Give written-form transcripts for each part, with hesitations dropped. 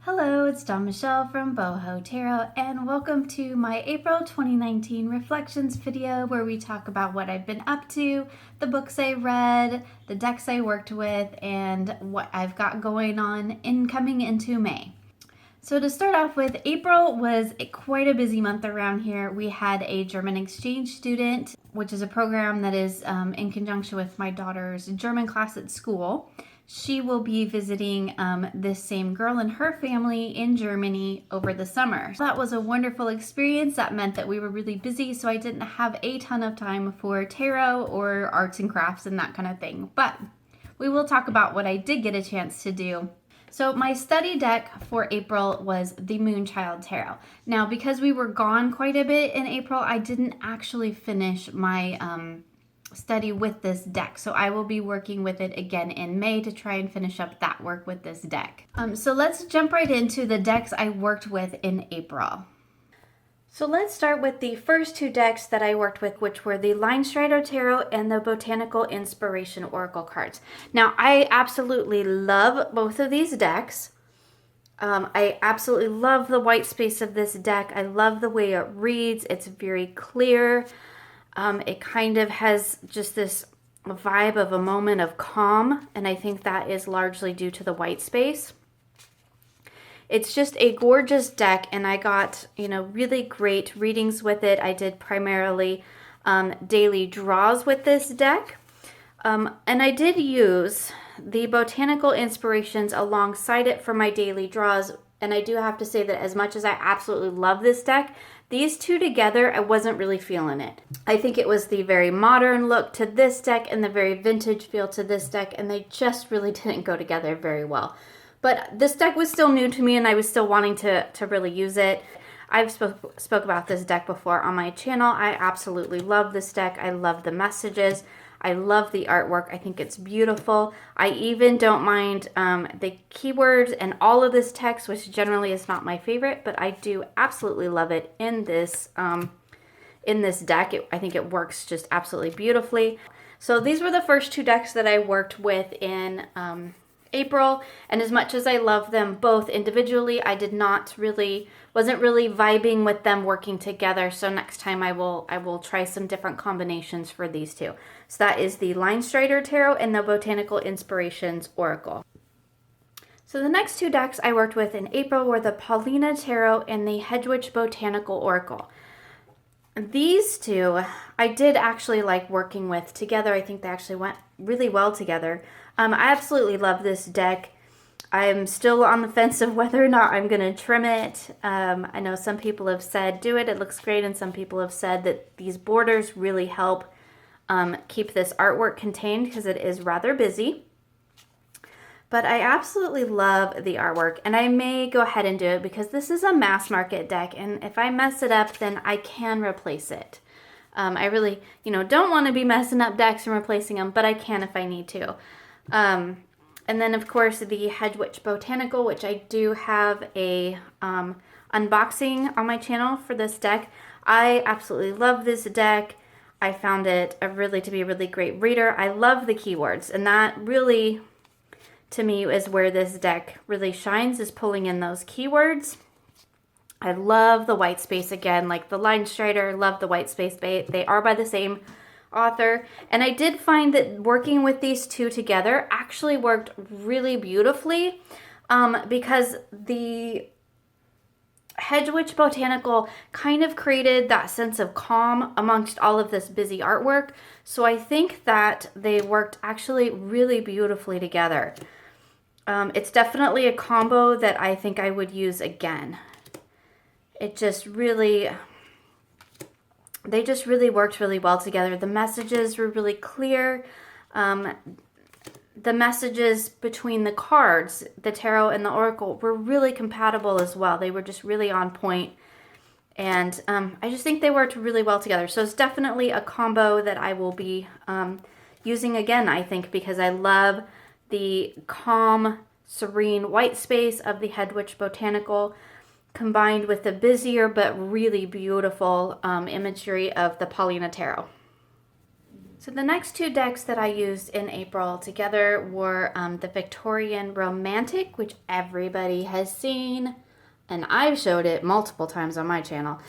Hello, it's Dawn Michelle from Boho Tarot, and welcome to my April 2019 reflections video where we talk about what I've been up to, the books I read, the decks I worked with, and what I've got going on coming into May. So to start off with, April was quite a busy month around here. We had a German exchange student, which is a program that is in conjunction with my daughter's German class at school. She will be visiting this same girl and her family in Germany over the summer. That was a wonderful experience. That meant that we were really busy, so I didn't have a ton of time for tarot or arts and crafts and that kind of thing. But we will talk about what I did get a chance to do. So my study deck for April was the Moonchild Tarot. Now, because we were gone quite a bit in April, I didn't actually finish my study with this deck. So I will be working with it again in May to try and finish up that work with this deck. So let's jump right into the decks I worked with in April. So let's start with the first two decks that I worked with, which were the Line Strider Tarot and the Botanical Inspiration Oracle cards. Now, I absolutely love both of these decks. I absolutely love the white space of this deck. I love the way it reads. It's very clear. It kind of has just this vibe of a moment of calm, and I think that is largely due to the white space. It's just a gorgeous deck, and I got, really great readings with it. I did primarily daily draws with this deck, and I did use the Botanical Inspirations alongside it for my daily draws, and I do have to say that as much as I absolutely love this deck, these two together, I wasn't really feeling it. I think it was the very modern look to this deck and the very vintage feel to this deck, and they just really didn't go together very well. But this deck was still new to me, and I was still wanting to really use it. I've spoke about this deck before on my channel. I absolutely love this deck. I love the messages. I love the artwork. I think it's beautiful. I even don't mind the keywords and all of this text, which generally is not my favorite, but I do absolutely love it in this deck. I think it works just absolutely beautifully. So these were the first two decks that I worked with in April, and as much as I love them both individually, I wasn't really vibing with them working together. So next time I will try some different combinations for these two. So that is the Line Strider Tarot and the Botanical Inspirations Oracle. So the next two decks I worked with in April were the Paulina Tarot and the Hedge Botanical Oracle. These two I did actually like working with together. I think they actually went really well together. I absolutely love this deck. I'm still on the fence of whether or not I'm going to trim it. I know some people have said do it looks great, and some people have said that these borders really help keep this artwork contained because it is rather busy. But I absolutely love the artwork, and I may go ahead and do it because this is a mass market deck, and if I mess it up, then I can replace it. I really, don't want to be messing up decks and replacing them, but I can if I need to. And then, of course, the Hedge Botanical, which I do have a unboxing on my channel for this deck. I absolutely love this deck. I found it to be a really great reader. I love the keywords, and that really, to me, is where this deck really shines, is pulling in those keywords. I love the white space again, like the Line Strider, love the white space. They are by the same author, and I did find that working with these two together actually worked really beautifully because the Hedge Botanical kind of created that sense of calm amongst all of this busy artwork. So I think that they worked actually really beautifully together. It's definitely a combo that I think I would use again. They just really worked really well together. The messages were really clear. The messages between the cards, the tarot and the oracle, were really compatible as well. They were just really on point. And I just think they worked really well together. So it's definitely a combo that I will be using again, I think, because I love the calm, serene white space of the Hedge Botanical, combined with the busier but really beautiful imagery of the Paulina Tarot. So the next two decks that I used in April together were the Victorian Romantic, which everybody has seen, and I've showed it multiple times on my channel.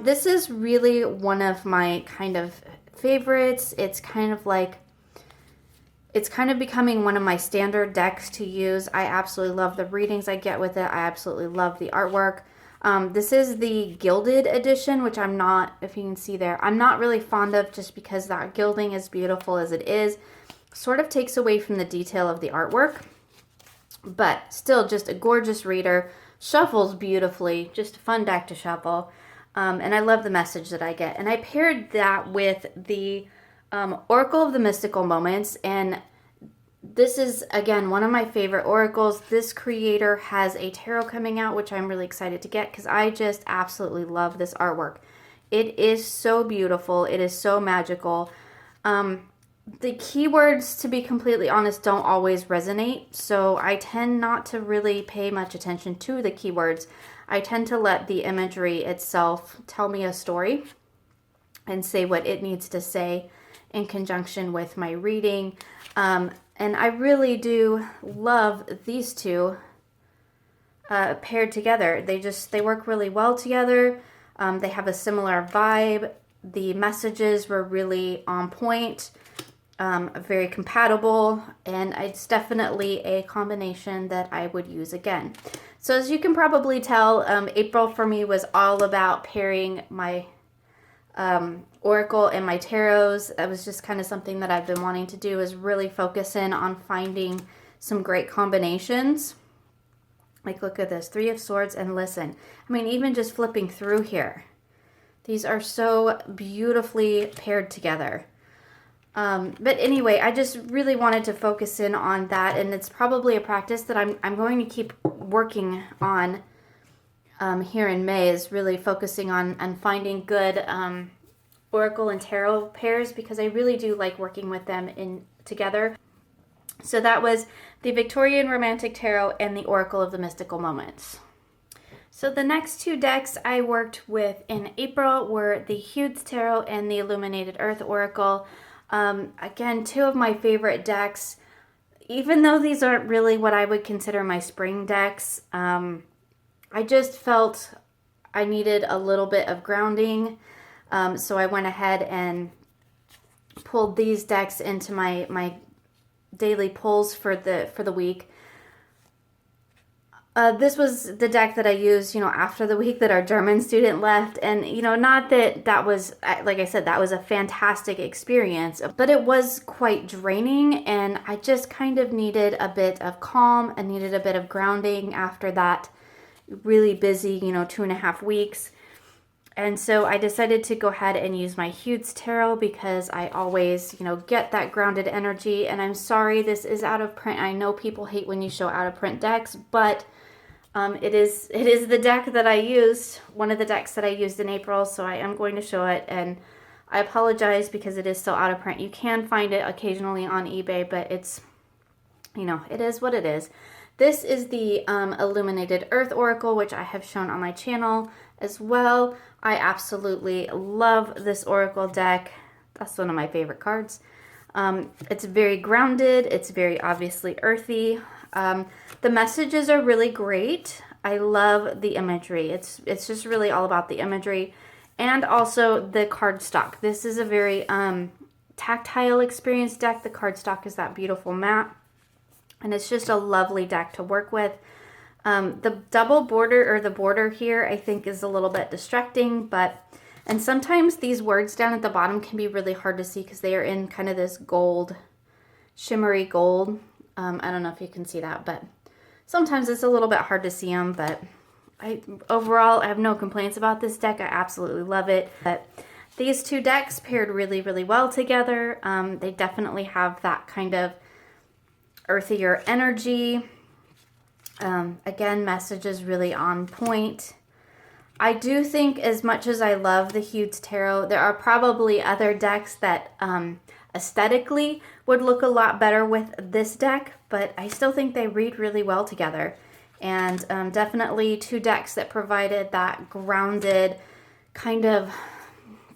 This is really one of my kind of favorites. It's kind of becoming one of my standard decks to use. I absolutely love the readings I get with it. I absolutely love the artwork. This is the gilded edition, which I'm not, if you can see there, I'm not really fond of, just because that gilding, as beautiful as it is, sort of takes away from the detail of the artwork. But still just a gorgeous reader, shuffles beautifully, just a fun deck to shuffle. And I love the message that I get. And I paired that with the Oracle of the Mystical Moments, and this is, again, one of my favorite oracles. This creator has a tarot coming out, which I'm really excited to get because I just absolutely love this artwork. It is so beautiful. It is so magical. The keywords, to be completely honest, don't always resonate, so I tend not to really pay much attention to the keywords. I tend to let the imagery itself tell me a story and say what it needs to say in conjunction with my reading. And I really do love these two paired together. They work really well together. They have a similar vibe. The messages were really on point, very compatible, and it's definitely a combination that I would use again. So as you can probably tell, April for me was all about pairing my Oracle and my tarots. That was just kind of something that I've been wanting to do, is really focus in on finding some great combinations. Like, look at this, Three of Swords and listen. I mean, even just flipping through here, these are so beautifully paired together. But anyway, I just really wanted to focus in on that, and it's probably a practice that I'm going to keep working on here in May, is really focusing on finding good Oracle and Tarot pairs, because I really do like working with them together. So that was the Victorian Romantic Tarot and the Oracle of the Mystical Moments. So the next two decks I worked with in April were the Hedge Tarot and the Illuminated Earth Oracle. Again, two of my favorite decks. Even though these aren't really what I would consider my spring decks, I just felt I needed a little bit of grounding. So I went ahead and pulled these decks into my daily pulls for the week. This was the deck that I used, after the week that our German student left. And, not that was, like I said, that was a fantastic experience, but it was quite draining, and I just kind of needed a bit of calm. I needed a bit of grounding after that really busy, 2.5 weeks. And so I decided to go ahead and use my Hedge Tarot, because I always, get that grounded energy. And I'm sorry, this is out of print. I know people hate when you show out of print decks, but it is the deck that I used, one of the decks that I used in April, so I am going to show it. And I apologize because it is still out of print. You can find it occasionally on eBay, but it's, it is what it is. This is the Illuminated Earth Oracle, which I have shown on my channel as well. I absolutely love this Oracle deck. That's one of my favorite cards. It's very grounded. It's very obviously earthy. The messages are really great. I love the imagery. It's just really all about the imagery, and also the cardstock. This is a very tactile experience deck. The cardstock is that beautiful matte, and it's just a lovely deck to work with. The double border, or the border here, I think is a little bit distracting, and sometimes these words down at the bottom can be really hard to see because they are in kind of this gold, shimmery gold. I don't know if you can see that, but sometimes it's a little bit hard to see them, but overall, I have no complaints about this deck. I absolutely love it. But these two decks paired really, really well together. They definitely have that kind of earthier energy. Again, messages really on point. I do think, as much as I love the Hedge Tarot, there are probably other decks that aesthetically would look a lot better with this deck, but I still think they read really well together. And definitely two decks that provided that grounded kind of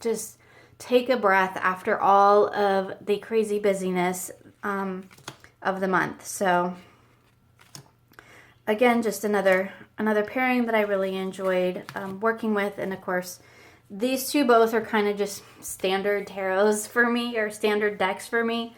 just take a breath after all of the crazy busyness of the month. So again, just another pairing that I really enjoyed working with. And of course, these two both are kind of just standard tarots for me, or standard decks for me.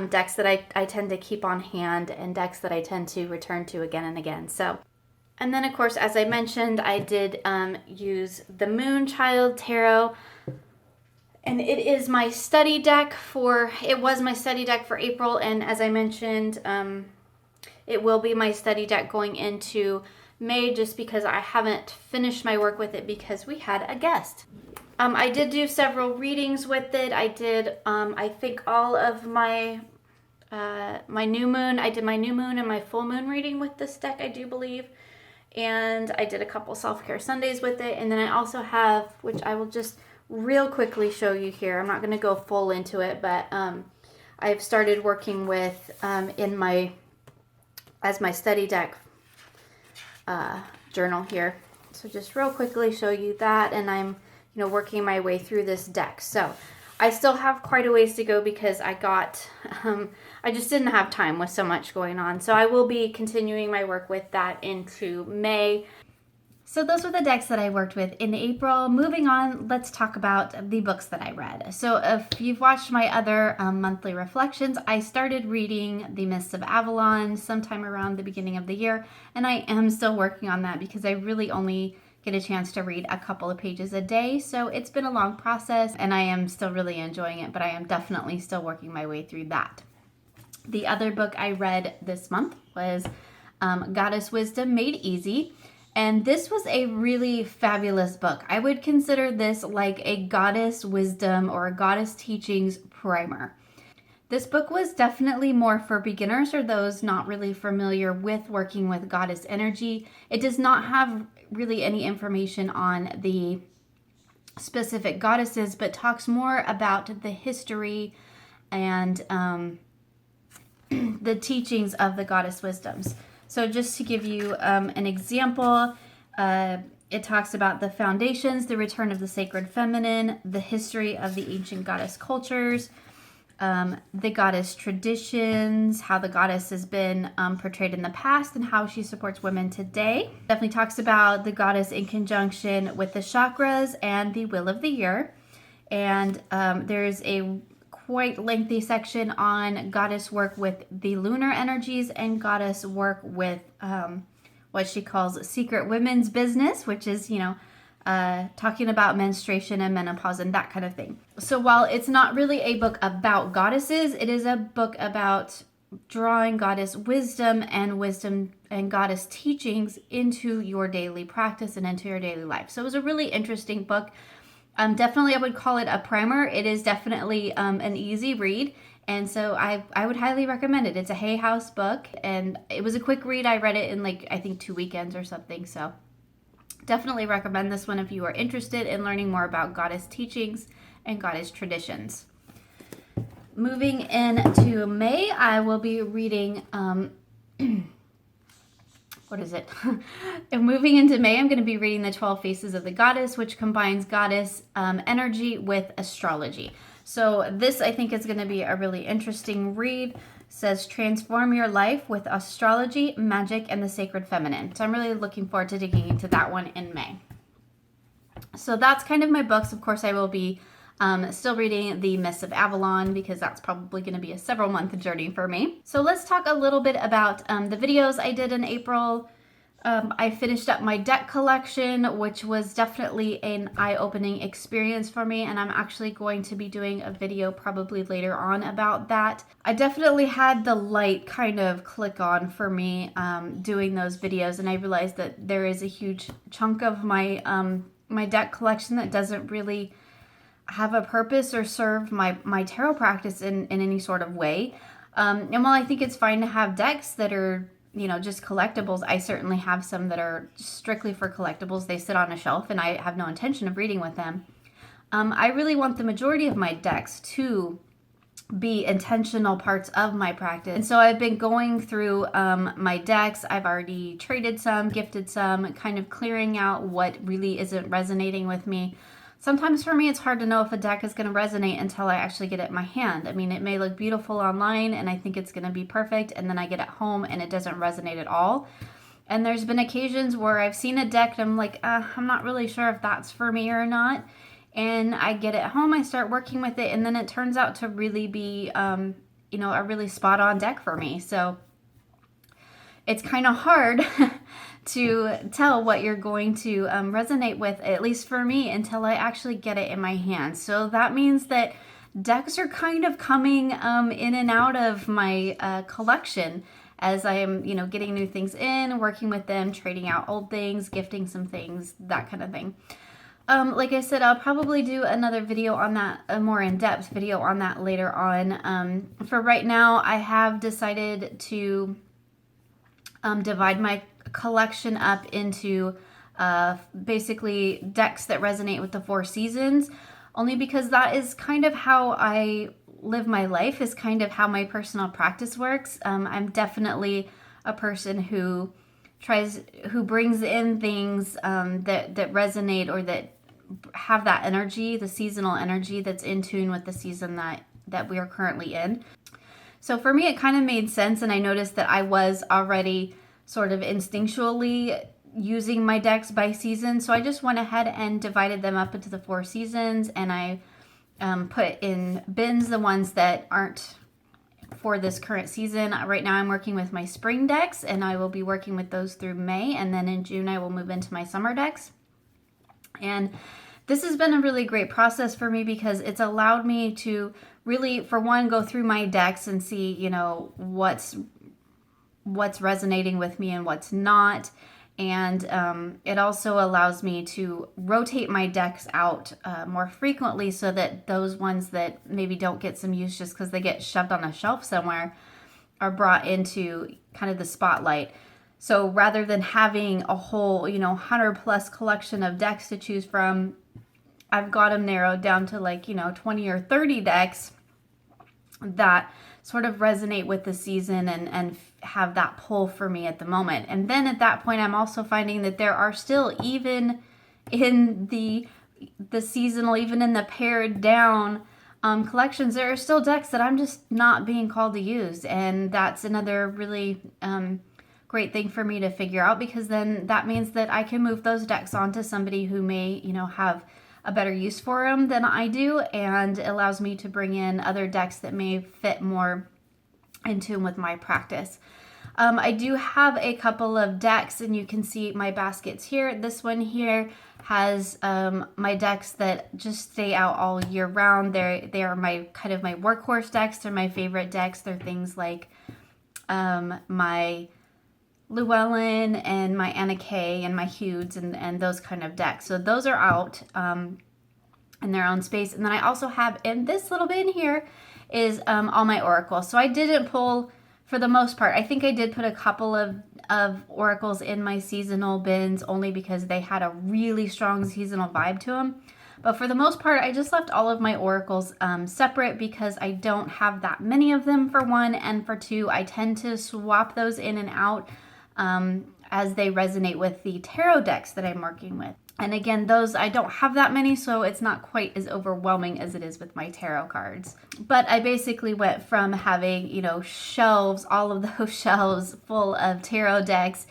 Decks that I tend to keep on hand, and decks that I tend to return to again and again. So, and then of course, as I mentioned, I did use the Moonchild Tarot, and it was my study deck for April. And as I mentioned, it will be my study deck going into May, just because I haven't finished my work with it because we had a guest. I did do several readings with it. I did, I think, all of my new moon. I did my new moon and my full moon reading with this deck, I do believe. And I did a couple self-care Sundays with it. And then I also have, which I will just real quickly show you here. I'm not going to go full into it, but I've started working with as my study deck journal here. So just real quickly show you that, and I'm working my way through this deck. So I still have quite a ways to go because I just didn't have time with so much going on. So I will be continuing my work with that into May. So those were the decks that I worked with in April. Moving on, let's talk about the books that I read. So if you've watched my other monthly reflections, I started reading The Mists of Avalon sometime around the beginning of the year, and I am still working on that because I really only get a chance to read a couple of pages a day. So it's been a long process, and I am still really enjoying it, but I am definitely still working my way through that. The other book I read this month was Goddess Wisdom Made Easy. And this was a really fabulous book. I would consider this like a goddess wisdom or a goddess teachings primer. This book was definitely more for beginners or those not really familiar with working with goddess energy. It does not have really any information on the specific goddesses, but talks more about the history and the teachings of the goddess wisdoms. So just to give you an example, it talks about the foundations, the return of the sacred feminine, the history of the ancient goddess cultures, the goddess traditions, how the goddess has been portrayed in the past and how she supports women today. Definitely talks about the goddess in conjunction with the chakras and the wheel of the year. And there's a quite lengthy section on goddess work with the lunar energies and goddess work with what she calls secret women's business, which is, talking about menstruation and menopause and that kind of thing. So while it's not really a book about goddesses, it is a book about drawing goddess wisdom and goddess teachings into your daily practice and into your daily life. So it was a really interesting book. Definitely, I would call it a primer. It is definitely an easy read, and so I would highly recommend it. It's a Hay House book, and it was a quick read. I read it in I think 2 weekends or something, so definitely recommend this one if you are interested in learning more about goddess teachings and goddess traditions. Moving into May, I will be reading... what is it? And moving into May, I'm going to be reading The 12 Faces of the Goddess, which combines goddess energy with astrology. So this, I think, is going to be a really interesting read. It says, transform your life with astrology, magic, and the sacred feminine. So I'm really looking forward to digging into that one in May. So that's kind of my books. Of course, I will be still reading The Mists of Avalon because that's probably going to be a several month journey for me. So let's talk a little bit about the videos I did in April. I finished up my deck collection, which was definitely an eye-opening experience for me, and I'm actually going to be doing a video probably later on about that. I definitely had the light kind of click on for me doing those videos, and I realized that there is a huge chunk of my my deck collection that doesn't really have a purpose or serve my tarot practice in any sort of way. And while I think it's fine to have decks that are, just collectibles, I certainly have some that are strictly for collectibles. They sit on a shelf and I have no intention of reading with them. I really want the majority of my decks to be intentional parts of my practice. And so I've been going through my decks. I've already traded some, gifted some, kind of clearing out what really isn't resonating with me. sometimes for me, it's hard to know if a deck is going to resonate until I actually get it in my hand. I mean, it may look beautiful online and I think it's going to be perfect, and then I get it home and it doesn't resonate at all. And there's been occasions where I've seen a deck and I'm like, I'm not really sure if that's for me or not. And I get it home, I start working with it, and then it turns out to really be, a really spot on deck for me. So it's kind of hard to tell what you're going to resonate with, at least for me, until I actually get it in my hands. So that means that decks are kind of coming in and out of my collection as I am, getting new things in, working with them, trading out old things, gifting some things, that kind of thing. Like I said, I'll probably do another video on that, a more in-depth video on that later on. For right now, I have decided to divide my collection up into basically decks that resonate with the 4 seasons, only because that is kind of how I live my life, is kind of how my personal practice works. I'm definitely a person who brings in things that resonate or that have that energy, the seasonal energy that's in tune with the season that we are currently in. So for me, it kind of made sense, and I noticed that I was already sort of instinctually using my decks by season. So I just went ahead and divided them up into the 4 seasons, and I put in bins the ones that aren't for this current season. Right now I'm working with my spring decks, and I will be working with those through May, and then in June I will move into my summer decks. And this has been a really great process for me because it's allowed me to really, for one, go through my decks and see, what's resonating with me and what's not. And it also allows me to rotate my decks out more frequently, so that those ones that maybe don't get some use just because they get shoved on a shelf somewhere are brought into kind of the spotlight. So rather than having a whole, 100+ collection of decks to choose from, I've got them narrowed down to 20 or 30 decks that sort of resonate with the season and have that pull for me at the moment. And then at that point, I'm also finding that there are still, even in the seasonal, even in the pared down collections, there are still decks that I'm just not being called to use. And that's another really great thing for me to figure out, because then that means that I can move those decks on to somebody who may, have a better use for them than I do, and allows me to bring in other decks that may fit more in tune with my practice. I do have a couple of decks, and you can see my baskets here. This one here has my decks that just stay out all year round. They are my kind of my workhorse decks. They're my favorite decks. They're things like my Llewellyn and my Anna Kay and my Hudes and those kind of decks. So those are out in their own space. And then I also have in this little bin here is all my oracles. So I didn't pull, for the most part. I think I did put a couple of oracles in my seasonal bins only because they had a really strong seasonal vibe to them. But for the most part, I just left all of my oracles separate because I don't have that many of them, for one, and for two, I tend to swap those in and out as they resonate with the tarot decks that I'm working with. And again, those, I don't have that many, so it's not quite as overwhelming as it is with my tarot cards. But I basically went from having, shelves, all of those shelves full of tarot decks,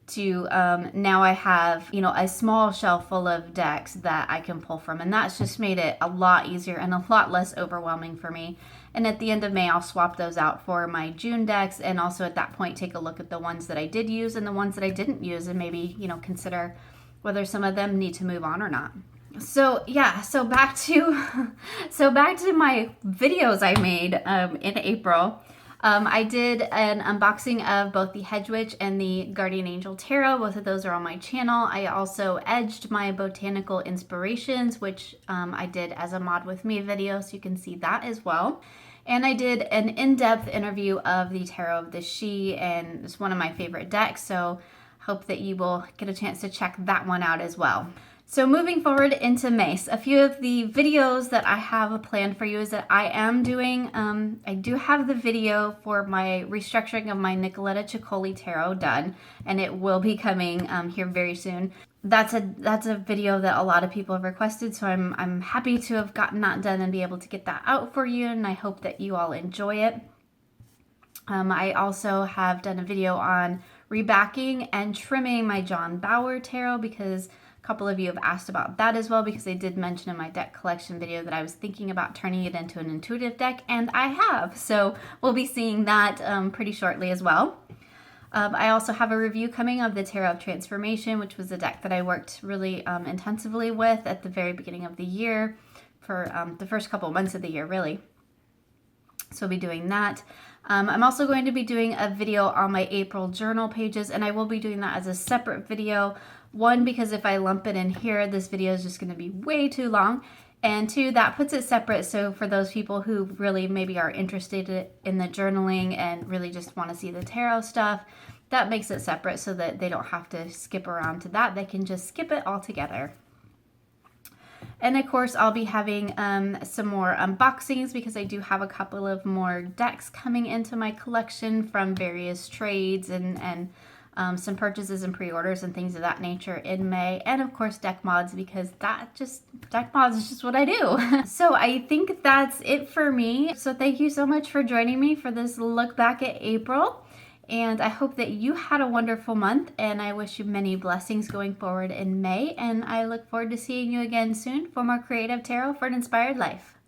to now I have, a small shelf full of decks that I can pull from. And that's just made it a lot easier and a lot less overwhelming for me. And at the end of May, I'll swap those out for my June decks, and also at that point take a look at the ones that I did use and the ones that I didn't use, and maybe, consider whether some of them need to move on or not. So yeah, so back to my videos I made in April. I did an unboxing of both the Hedge Witch and the Guardian Angel Tarot. Both of those are on my channel. I also edged my botanical inspirations, which I did as a Mod With Me video, so you can see that as well. And I did an in-depth interview of the Tarot of the She, and it's one of my favorite decks, so hope that you will get a chance to check that one out as well. So moving forward into May, a few of the videos that I have planned for you is that I am doing, I do have the video for my restructuring of my Nicoletta Ciccoli Tarot done, and it will be coming here very soon. That's a video that a lot of people have requested, so I'm happy to have gotten that done and be able to get that out for you, and I hope that you all enjoy it. I also have done a video on rebacking and trimming my John Bauer Tarot because a couple of you have asked about that as well, because I did mention in my deck collection video that I was thinking about turning it into an intuitive deck, and I have. So we'll be seeing that pretty shortly as well. I also have a review coming of the Tarot of Transformation, which was a deck that I worked really intensively with at the very beginning of the year for the first couple months of the year, really. So I'll be doing that. I'm also going to be doing a video on my April journal pages, and I will be doing that as a separate video. One, because if I lump it in here, this video is just going to be way too long. And two, that puts it separate. So for those people who really maybe are interested in the journaling and really just want to see the tarot stuff, that makes it separate so that they don't have to skip around to that. They can just skip it all together. And of course, I'll be having some more unboxings because I do have a couple of more decks coming into my collection from various trades and some purchases and pre-orders and things of that nature in May. And of course, deck mods, because deck mods is just what I do. So I think that's it for me. So thank you so much for joining me for this look back at April. And I hope that you had a wonderful month, and I wish you many blessings going forward in May. And I look forward to seeing you again soon for more creative tarot for an inspired life.